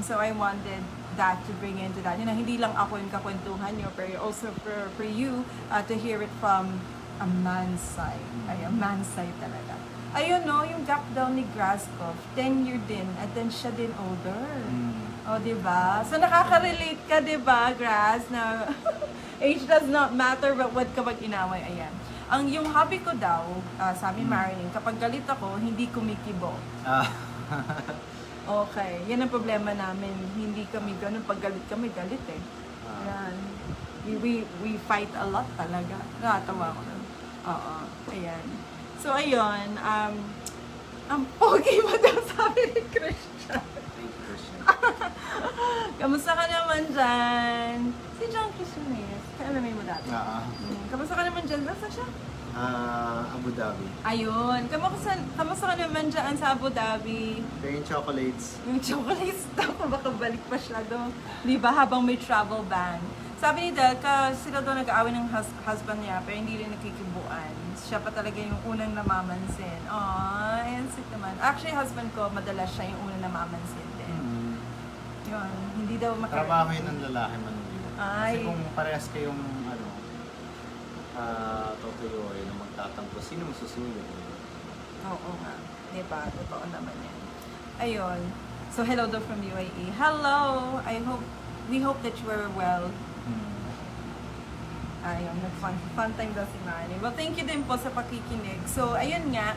So I wanted that to bring into that. You know, hindi lang ako yung kakwentuhan nyo, pero also for you to hear it from a man's side. Ay, a man's side talaga. Ayun no, yung gap daw ni Graskov, 10 year din, at then siya din older. O, diba? So nakaka-relate ka, diba, Grass, na age does not matter but what kapag inaway, ayan. Ang yung hobby ko daw, sabi Marilyn, kapag galit ako, hindi kumikibo. Okay, yan ang problema namin. Hindi kami ganun. Pag galit kami, galit eh. Yan. We fight a lot talaga. Nakatawa ko nun. Oo, ayan. So, ayun. Ang pogi mo daw, sabi ni Christian. Kamusta ka naman dyan? Si John Christian eh. Kailan mo dati? Kamusta ka naman dyan? Basta siya? Abu Dhabi. Ayun. Kamusta ka naman dyan sa Abu Dhabi? Yung chocolates. Yung chocolates daw, baka balik pa siya doon. Di ba? Habang may travel ban. Sabi ni Del, sila daw nag-aaway ng husband niya, pero hindi rin nakikibuan. Siya pa talaga yung unang namamansin. Aww, and sweet naman. Actually, husband ko, madalas siya yung unang namamansin din. Yun, hindi daw Trabaho yun ng lalaki man. Ay. Kasi kung parehas kayong tutuloy na magtatampo, sino masusunod? Oo nga. Diba? Totoo naman yan. Ayun. So, hello daw from UAE. Hello! We hope that you are well. Ayun, nag-fun time daw si Manny. Well, thank you din po sa pakikinig. So, ayun nga,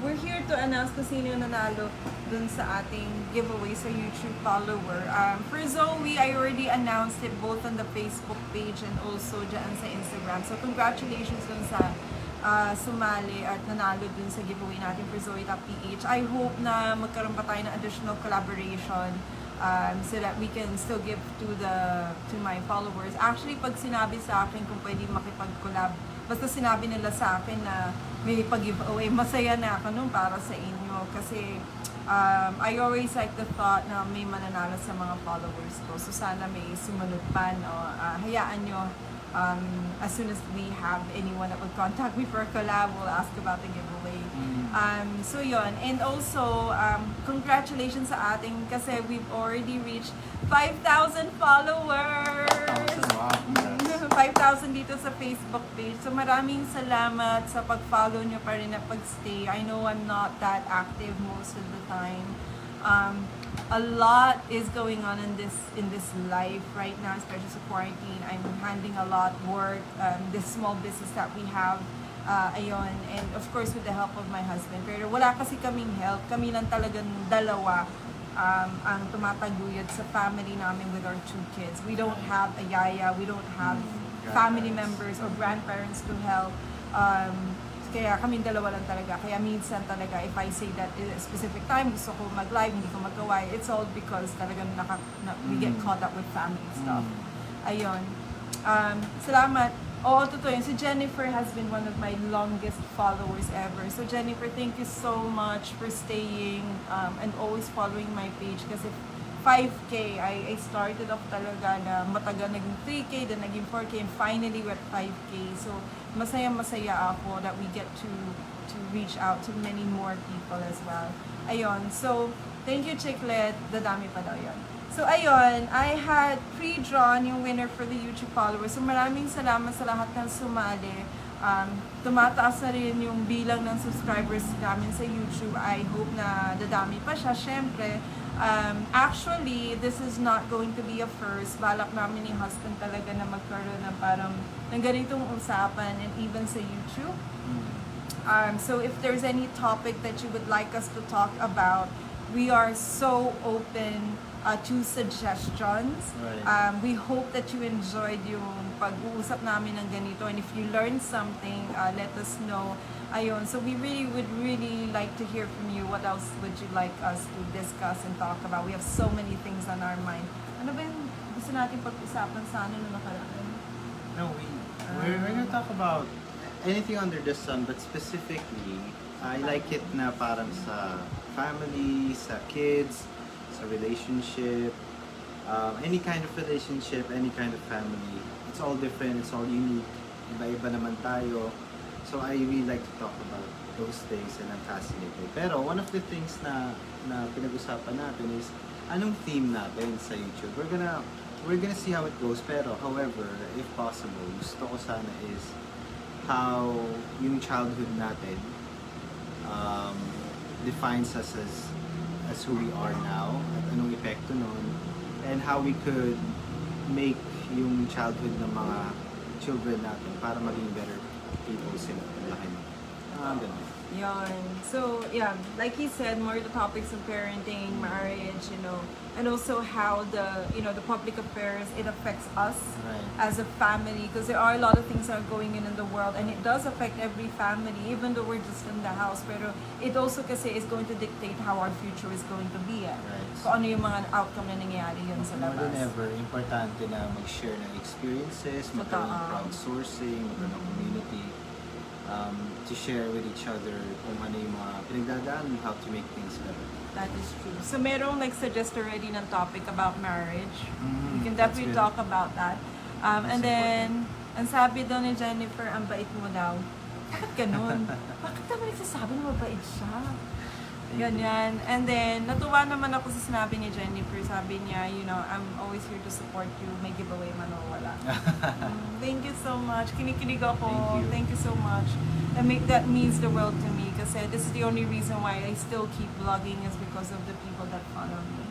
we're here to announce kung sino yung nanalo dun sa ating giveaway sa YouTube follower. For Zoe, I already announced it both on the Facebook page and also dyan sa Instagram. So, congratulations dun sa sumali at nanalo dun sa giveaway natin for Zoe.ph. I hope na magkaroon pa tayo ng additional collaboration so that we can still give to my followers. Actually, pag sinabi sa akin kung pwede makipag-collab, basta sinabi nila sa akin na may pag-giveaway, masaya na ako nun para sa inyo. Kasi I always like the thought na may mananalo sa mga followers ko. So sana may sumunod pa, no? Hayaan nyo, as soon as we have anyone that would contact me for a collab, we'll ask about the giveaway. So yun. And also, congratulations sa ating kasi we've already reached 5,000 followers! 5,000 dito sa Facebook page. So maraming salamat sa pag-follow nyo pa rin at pag-stay. I know I'm not that active most of the time. A lot is going on in this life right now, especially sa quarantine. I'm handling a lot work, this small business that we have. Ayun, and of course with the help of my husband. Pero wala kasi kaming help. Kami lang talagang dalawa ang tumataguyod sa family namin with our 2 kids. We don't have a yaya, we don't have family members or grandparents to help. Kaya kami dalawa lang talaga. Kaya minsan talaga, if I say that in a specific time, gusto ko mag-live, hindi ko magawa, it's all because talagang we get caught up with family stuff. Ayun. Salamat. Oo, totoo yun. Si Jennifer has been one of my longest followers ever. So Jennifer, thank you so much for staying and always following my page. Kasi 5K, I started off talaga na matagal naging 3K, then naging 4K, and finally we're at 5K. So masaya ako that we get to reach out to many more people as well. Ayun, so thank you, Chiclet. Dadami pa daw yun. So ayun, I had pre-drawn yung winner for the YouTube followers. So maraming salamat sa lahat ng sumali. Tumataas na rin yung bilang ng subscribers namin sa YouTube. I hope na dadami pa siya, syempre. Actually, this is not going to be a first. Balak namin ni husband talaga na magkaroon ng parang ng ganitong usapan and even sa YouTube. So if there's any topic that you would like us to talk about, we are so open to suggestions. Right. We hope that you enjoyed yung pag-uusap namin ng ganito, and if you learned something, let us know. Ayun, so we would really like to hear from you. What else would you like us to discuss and talk about? We have so many things on our mind. Ano ba yung gusto natin pag-usapan sa ano na nakaraan? No, we're gonna talk about anything under the sun, but specifically, I like it na parang sa family, sa kids, sa relationship, any kind of relationship, any kind of family. It's all different, it's all unique. Iba-iba naman tayo. So So I really like to talk about those things and I'm fascinated. Pero one of the things na pinag-usapan natin is anong theme natin sa YouTube. We're gonna see how it goes. Pero however, if possible, gusto ko sana is how yung childhood natin defines us as who we are now at anong epekto nun and how we could make yung childhood ng mga children natin para maging better people sila laki mo. Ganun. Yun. So, yeah, like he said, more the topics of parenting, marriage, and also how the public affairs, it affects us as a family, because there are a lot of things that are going in the world, and it does affect every family, even though we're just in the house, pero it also kasi is going to dictate how our future is going to be. So, ano yung mga outcome na nangyayari yun sa labas. More than ever, importante na mag-share ng experiences, magkaroon ng crowdsourcing, magkaroon ng community, to share with each other kung ano yung mga pinagdadaan and how to make things better. That is true. So merong suggest already ng topic about marriage. We can That's definitely good. talk about that. And then, ang sabi daw ni Jennifer, ang bait mo daw. Bakit ganun? Bakit naman nagsasabi na mabait siya? Ganyan. And then, natuwa naman ako sa sinabi ni Jennifer. Sabi niya, I'm always here to support you. May giveaway man o wala. Thank you so much. Kinikilig ako. Thank you so much. That means the world to me. Kasi this is the only reason why I still keep vlogging is because of the people that follow me.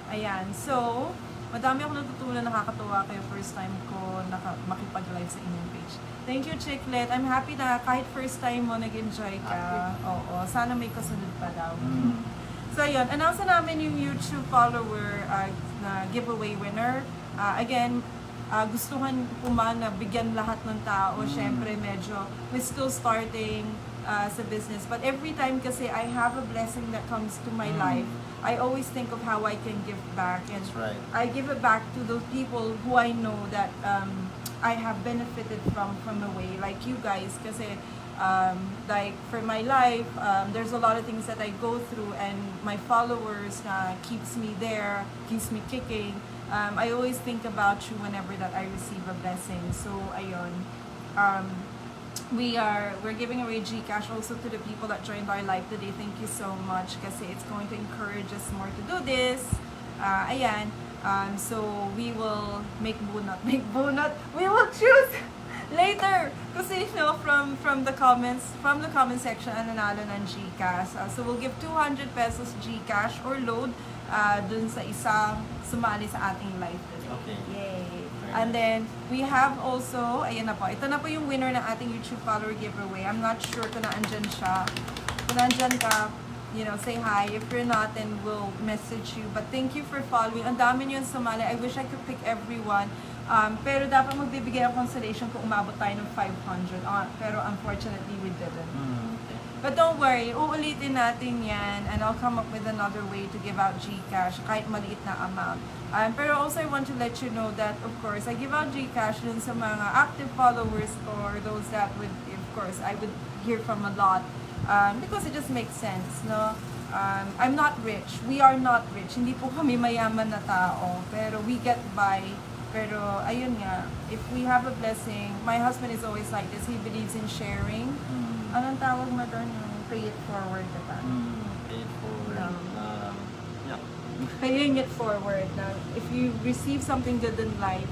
Ayan. So, madami ako natutunan, nakakatuwa kayo. First time ko makipag-live sa inyong page. Thank you, Chiclet. I'm happy na kahit first time mo nag-enjoy ka. Oo. Sana may kasunod pa daw. So, yun. Announce na namin yung YouTube follower na giveaway winner. Again, gustuhan po man na bigyan lahat ng tao. Syempre, medyo we're still starting sa business. But every time kasi I have a blessing that comes to my life, I always think of how I can give back. And I give it back to those people who I know that I have benefited from the way. Like you guys, kasi like for my life, there's a lot of things that I go through and my followers keeps me there, keeps me kicking. I always think about you whenever that I receive a blessing. So, ayun. We're giving away GCash also to the people that joined our live today. Thank you so much kasi it's going to encourage us more to do this. Ayan. So, we will make bunot. We will choose later. Kasi, from the comment section, nanalo ng GCash. So, we'll give 200 pesos GCash or load dun sa isang sumali sa ating live today. Okay. Yay! And then, we have also, ayan na po, ito na po yung winner ng ating YouTube follower giveaway. I'm not sure kung naandyan siya. Kung naandyan ka, say hi. If you're not, then we'll message you. But thank you for following. Ang dami niyo yung sumali. I wish I could pick everyone. Pero dapat magbibigay ang consolation kung umabot tayo ng 500. Pero unfortunately, we didn't. But don't worry, uulitin natin yan and I'll come up with another way to give out GCash kahit maliit na amount. Pero also I want to let you know that of course I give out GCash dun sa mga active followers or those that would, of course, I would hear from a lot because it just makes sense, no? I'm not rich. We are not rich. Hindi po kami mayaman na tao. Pero we get by. Pero ayun nga, if we have a blessing, my husband is always like this. He believes in sharing. Anong tawag mo doon? Yung pay it forward, diba? Pay it forward. Yeah. Paying it forward. Now, if you receive something good in life,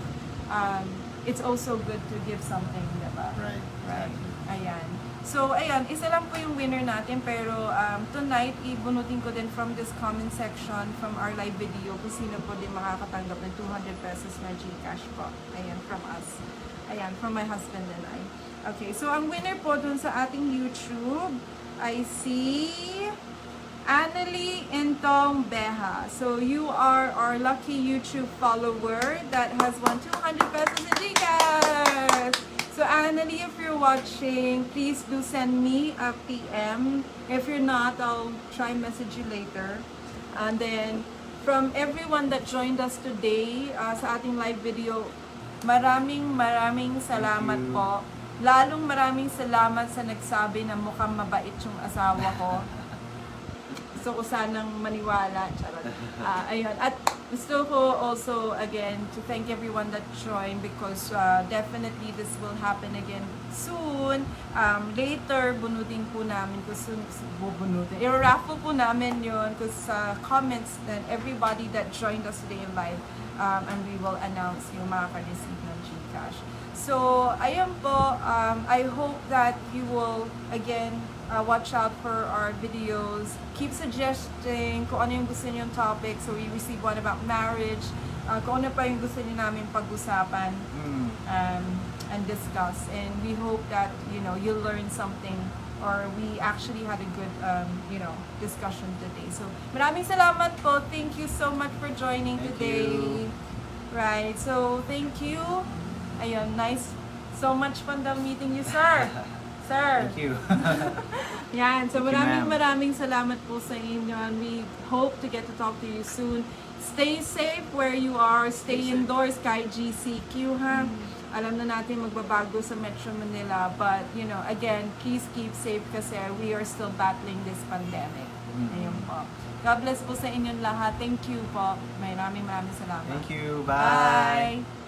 it's also good to give something, diba? Right. Ayan. So, ayan, isa lang po yung winner natin, pero tonight, ibunutin ko din from this comment section, from our live video, kung sino po din makakatanggap ng 200 pesos na GCash po. Ayan, from us. Ayan, from my husband and I. Okay, so ang winner po dun sa ating YouTube, I see Annalie Intong Beha. So you are our lucky YouTube follower that has won 200 pesos in GCash. So Annalie, if you're watching, please do send me a PM. If you're not, I'll try message you later. And then, from everyone that joined us today sa ating live video, maraming salamat po. Lalong maraming salamat sa nagsabi na mukhang mabait yung asawa ko. Gusto ko sanang maniwala. Charot. Ayun. At Gusto ko also again to thank everyone that joined because definitely this will happen again soon. Later, bunutin po namin kung bubunutin. I-raffle po namin yun because comments that everybody that joined us today live and we will announce yung makaka-receive ng GCash. So, ayun po, I hope that you will again watch out for our videos. Keep suggesting kung ano yung gusto niyong topic. So we received one about marriage. Kung ano pa yung gusto niyo namin pag-usapan and discuss. And we hope that, you'll learn something or we actually had a good, discussion today. So maraming salamat po. Thank you so much for joining Thank today. you. Right. So thank you. Ayun, nice. So much fun daw meeting you, sir. Sir. Thank you. Yan. So Thank you, ma'am. maraming salamat po sa inyo and we hope to get to talk to you soon. Stay safe where you are. Stay indoors kahit GCQ ha. Alam na natin magbabago sa Metro Manila but again, please keep safe kasi we are still battling this pandemic. Ayun po. God bless po sa inyong lahat. Thank you po. Maraming salamat. Thank you. Bye. Bye.